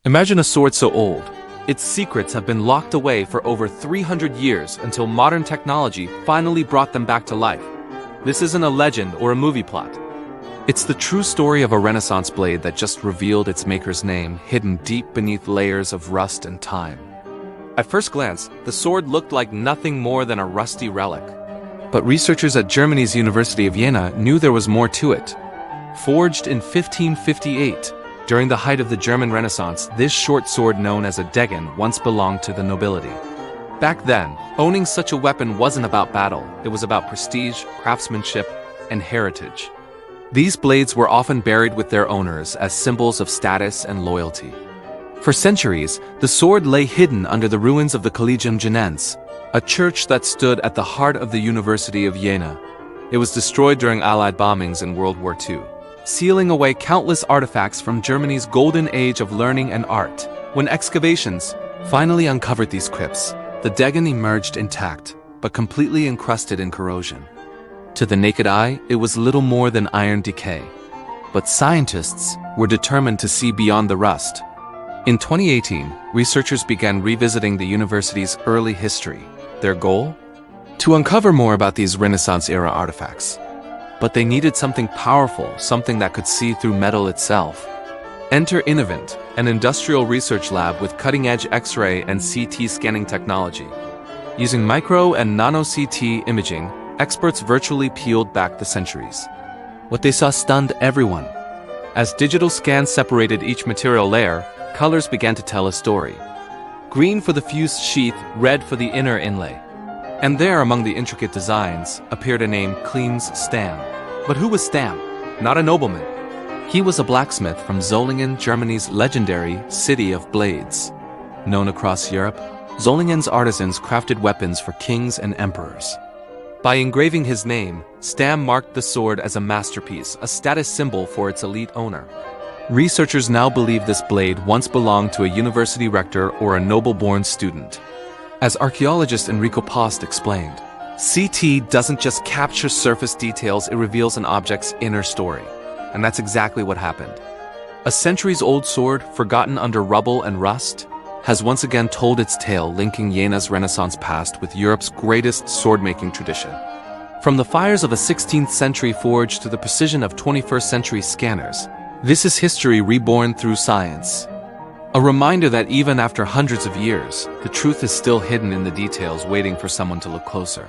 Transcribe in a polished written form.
Imagine a sword so old. Its secrets have been locked away for over 300 years until modern technology finally brought them back to life. This isn't a legend or a movie plot. It's the true story of a Renaissance blade that just revealed its maker's name, hidden deep beneath layers of rust and time. At first glance, the sword looked like nothing more than a rusty relic. But researchers at Germany's University of Jena knew there was more to it. Forged in 1558, during the height of the German Renaissance, this short sword known as a degen once belonged to the nobility. Back then, owning such a weapon wasn't about battle, it was about prestige, craftsmanship, and heritage. These blades were often buried with their owners as symbols of status and loyalty. For centuries, the sword lay hidden under the ruins of the Collegium Jenense, a church that stood at the heart of the University of Jena. It was destroyed during Allied bombings in World War II, sealing away countless artifacts from Germany's golden age of learning and art. When excavations finally uncovered these crypts, the degen emerged intact, but completely encrusted in corrosion. To the naked eye, it was little more than iron decay. But scientists were determined to see beyond the rust. In 2018, researchers began revisiting the university's early history. Their goal? To uncover more about these Renaissance-era artifacts. But they needed something powerful, something that could see through metal itself. Enter INNOVENT, an industrial research lab with cutting-edge X-ray and CT scanning technology. Using micro and nano-CT imaging, experts virtually peeled back the centuries. What they saw stunned everyone. As digital scans separated each material layer, colors began to tell a story. Green for the fused sheath, red for the inner inlay. And there, among the intricate designs, appeared a name, Clemes Stam. But who was Stam? Not a nobleman. He was a blacksmith from Solingen, Germany's legendary City of Blades. Known across Europe, Solingen's artisans crafted weapons for kings and emperors. By engraving his name, Stam marked the sword as a masterpiece, a status symbol for its elite owner. Researchers now believe this blade once belonged to a university rector or a noble-born student. As archaeologist Enrico Post explained, CT doesn't just capture surface details, it reveals an object's inner story. And that's exactly what happened. A centuries-old sword, forgotten under rubble and rust, has once again told its tale, linking Jena's Renaissance past with Europe's greatest sword-making tradition. From the fires of a 16th century forge to the precision of 21st century scanners, this is history reborn through science. A reminder that even after hundreds of years, the truth is still hidden in the details, waiting for someone to look closer.